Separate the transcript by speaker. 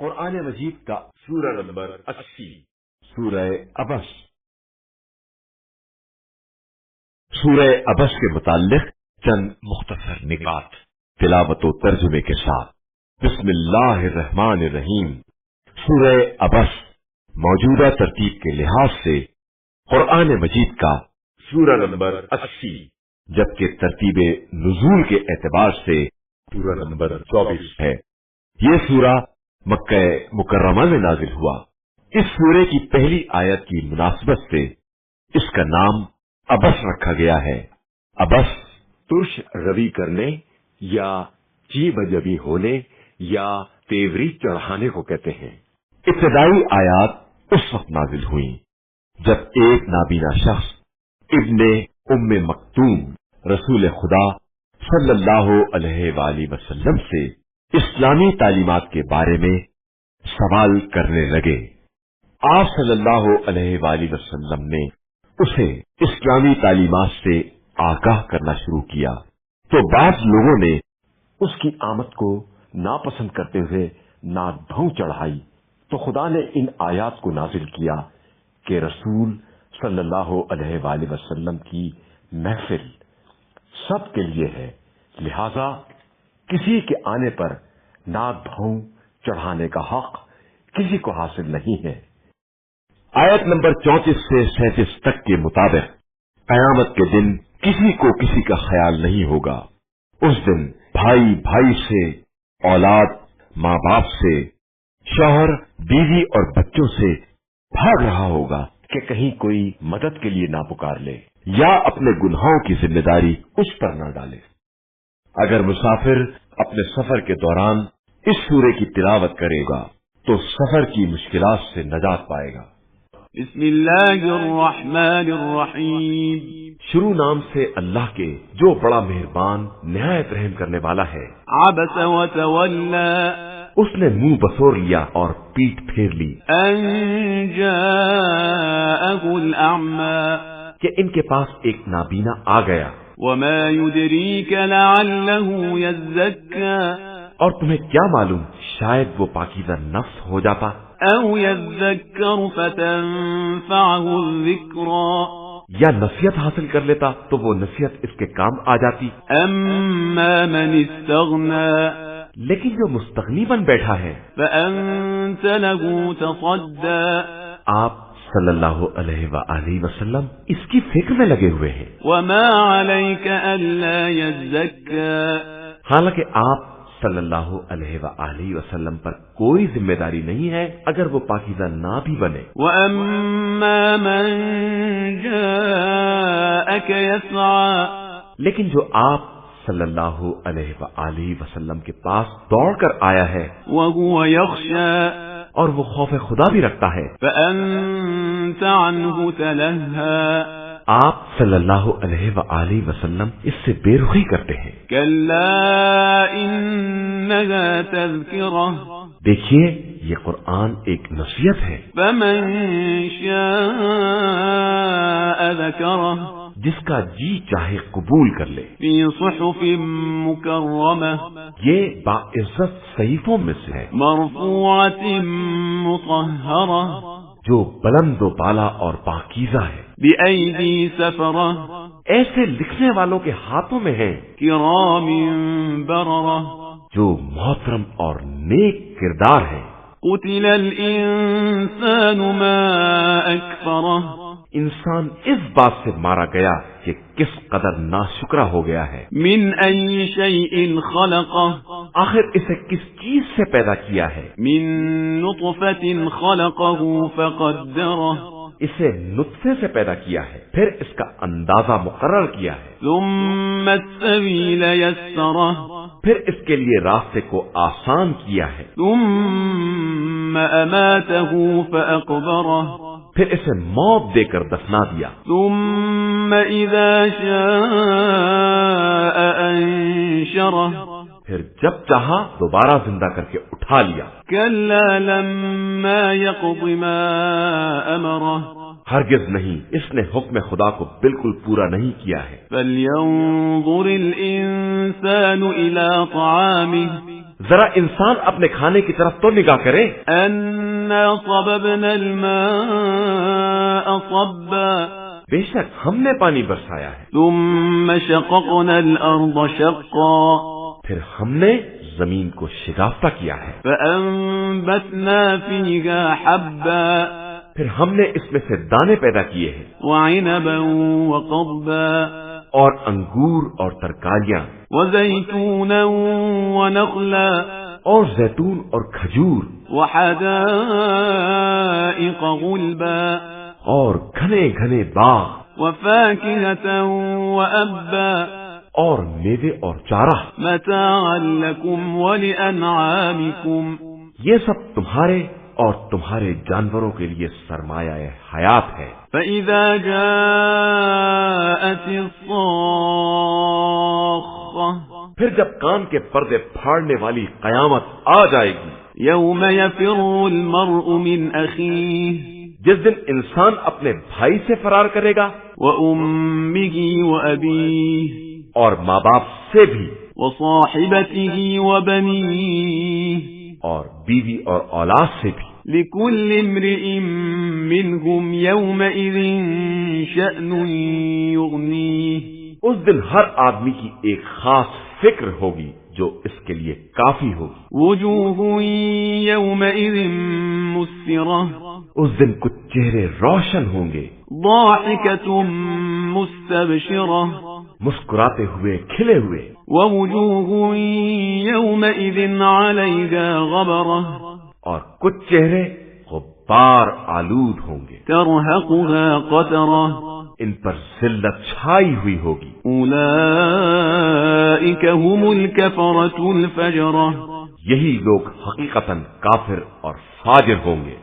Speaker 1: قرآن مجید کا سورہ نمبر 80 سورہ عبس۔ سورہ عبس کے متعلق چند مختصر نکات تلاوت و ترجمے کے ساتھ۔ بسم اللہ الرحمن الرحیم۔ سورہ عبس موجودہ ترتیب کے لحاظ سے قرآن مجید کا سورہ نمبر 80 جبکہ ترتیب نزول کے اعتبار سے سورہ نمبر 24 ہے۔ یہ سورہ مکہ مکرمہ میں نازل ہوا۔ اس سورے کی پہلی آیت کی مناسبت سے اس کا نام عبس رکھا گیا ہے۔ عبس
Speaker 2: ترش روی کرنے یا جیب جبی ہونے یا تیوری چڑھانے کو کہتے ہیں۔
Speaker 1: ابتدائی آیات اس وقت نازل ہوئیں جب ایک نابینا شخص ابن ام مکتوم رسول خدا صلی اللہ علیہ وآلہ وسلم سے اسلامی تعلیمات کے بارے میں سوال کرنے لگے۔ آپ صلی اللہ علیہ وآلہ وسلم نے اسے اسلامی تعلیمات سے آگاہ کرنا شروع کیا تو بعض لوگوں نے
Speaker 2: اس کی آمد کو ناپسند کرتے ہوئے ناک بھوں چڑھائی تو خدا نے ان آیات کو نازل کیا کہ رسول صلی اللہ علیہ وآلہ وسلم کی محفل سب کے لیے ہے، لہذا کسی کے آنے پر ناک بھوں چڑھانے کا حق کسی کو حاصل نہیں ہے۔
Speaker 1: آیت نمبر 34 سے 37 تک کے مطابق قیامت کے دن کسی کو کسی کا خیال نہیں ہوگا۔ اس دن بھائی بھائی سے، اولاد ماں باپ سے، شوہر بیوی اور بچوں سے بھاگ رہا ہوگا
Speaker 2: کہ کہیں کوئی مدد کے لیے نہ پکار لے
Speaker 1: یا اپنے گناہوں کی ذمہ داری اس پر نہ ڈالے۔ اگر مسافر اپنے سفر کے دوران اس سورے کی تلاوت کرے گا تو سفر کی مشکلات سے نجات پائے گا۔
Speaker 3: بسم اللہ الرحمن الرحیم۔
Speaker 1: شروع نام سے اللہ کے جو بڑا مہربان نہایت رحم کرنے والا ہے۔
Speaker 3: عبس وتولی،
Speaker 1: اس نے منہ بسور لیا اور پیٹ پھیر لی
Speaker 3: ان جاءہ الاعمی،
Speaker 1: کہ ان کے پاس ایک نابینا آ گیا۔
Speaker 3: وما يدريك لعله يزكى،
Speaker 1: اور تمہیں کیا معلوم شاید وہ پاکیزہ نفس ہو جاتا
Speaker 3: او يذكر فتنفعه الذكرى،
Speaker 1: یا نصیحت حاصل کر لیتا تو وہ نصیحت اس کے کام آ جاتی۔
Speaker 3: اما من استغنى،
Speaker 1: لیکن جو مستغنی بن بیٹھا ہے
Speaker 3: فانت له تصدى،
Speaker 1: آپ صلی اللہ علیہ وآلہ وسلم اس کی فکر میں لگے ہوئے ہیں۔
Speaker 3: وما عليك الا يزكى،
Speaker 1: حالانکہ آپ صلی اللہ علیہ وآلہ وسلم پر کوئی ذمہ داری نہیں ہے اگر وہ پاکیزہ نہ بھی بنے۔
Speaker 3: وَأَمَّا مَن جَاءَكَ يَسْعَى،
Speaker 1: لیکن جو آپ صلی اللہ علیہ وآلہ وسلم کے پاس دوڑ کر آیا ہے
Speaker 3: وَهُوَ يَخْشَى،
Speaker 1: اور وہ خوف خدا بھی رکھتا ہے،
Speaker 3: فَأَنْتَ عَنْهُ تَلَهَّى،
Speaker 1: آپ صلی اللہ علیہ وآلہ وسلم اس سے بے رخی کرتے ہیں۔
Speaker 3: كَلَّا إِنَّهَا تَذْكِرَةٌ،
Speaker 1: دیکھیے یہ قرآن ایک نصیحت ہے،
Speaker 3: فَمَن شَاءَ ذَكَرَهُ،
Speaker 1: جس کا جی چاہے قبول کر لے۔
Speaker 3: فِي صُحُفٍ مُكَرَّمَةٍ،
Speaker 1: یہ باعزت صحیفوں میں سے ہے،
Speaker 3: مرفوعة مطهرة،
Speaker 1: جو بلند و بالا اور پاکیزہ ہے،
Speaker 3: بأيدي سفرة،
Speaker 1: ایسے لکھنے والوں کے ہاتھوں میں ہے
Speaker 3: كرام بررة،
Speaker 1: جو محترم اور نیک کردار ہے۔
Speaker 3: قتل الإنسان ما أكفره،
Speaker 1: انسان اس بات سے مارا گیا کہ کس قدر ناشکرا ہو گیا ہے۔
Speaker 3: من أي شيء خلقه،
Speaker 1: آخر اسے کس چیز سے پیدا کیا ہے؟
Speaker 3: من نطفة خلقه فقدره،
Speaker 1: اسے نطفے سے پیدا کیا ہے، پھر اس کا اندازہ مقرر کیا ہے،
Speaker 3: ثم السبيل يسره،
Speaker 1: پھر اس کے لیے راستے کو آسان کیا ہے،
Speaker 3: ثم أماته فأقبره،
Speaker 1: پھر اسے موت دے کر دفنا دیا،
Speaker 3: ثم إذا شاء أنشره،
Speaker 1: پھر جب چاہا دوبارہ زندہ کر کے اٹھا لیا۔
Speaker 3: كلا لما يقض ما أمره،
Speaker 1: ہرگز نہیں، اس نے حکم خدا کو بالکل پورا نہیں کیا ہے۔
Speaker 3: فلينظر الإنسان إلى طعامه،
Speaker 1: ذرا انسان اپنے کھانے کی طرف تو نگاہ کرے.
Speaker 3: أنا صببنا الماء صبا
Speaker 1: بے شک ہم نے پانی برسایا ہے.
Speaker 3: ثم شققنا الأرض شقا
Speaker 1: پھر ہم نے زمین کو شگافتہ کیا ہے.
Speaker 3: فأنبتنا فيها حبا
Speaker 1: پھر ہم نے اس میں سے دانے پیدا کیے ہیں
Speaker 3: وعنبا وقضبا
Speaker 1: اور انگور اور ترکاریاں
Speaker 3: وزيتونا ونخلا
Speaker 1: اور زیتون اور کھجور
Speaker 3: وحدائق غلبا
Speaker 1: اور گھنے گھنے باغ
Speaker 3: وفاكهة وأبا
Speaker 1: اور میوے اور چارہ.
Speaker 3: متاعا لكم ولأنعامكم
Speaker 1: یہ سب تمہارے اور تمہارے جانوروں کے لیے سرمایہ حیات ہے.
Speaker 3: فإذا جاءت الصاخة
Speaker 1: پھر جب کان کے پردے پھاڑنے والی قیامت آ جائے گی.
Speaker 3: يوم يفر المرء من أخيه
Speaker 1: جس دن انسان اپنے بھائی سے فرار کرے گا
Speaker 3: وأمه وأبيه
Speaker 1: اور ماں باپ سے بھی
Speaker 3: وصاحبته وبنيه
Speaker 1: اور بیوی اور اولاد سے بھی.
Speaker 3: لكل امرئ منهم يومئذ شأن يغنيه
Speaker 1: اس دن ہر آدمی کی ایک خاص فکر ہوگی جو اس کے لیے کافی ہوگی.
Speaker 3: وجوه يومئذ مسفرة
Speaker 1: اس دن کچھ چہرے روشن ہوں گے
Speaker 3: ضاحكة مستبشرة
Speaker 1: مسکراتے ہوئے کھلے ہوئے.
Speaker 3: ووجوه يومئذ عليها غبرة
Speaker 1: اور کچھ چہرے غبار آلود ہوں گے
Speaker 3: ترهقها قترة
Speaker 1: ان پر ذلت چھائی ہوئی ہوگی.
Speaker 3: أولئك هم الكفرة الفجرة
Speaker 1: یہی لوگ حقیقتاً کافر اور فاجر ہوں گے.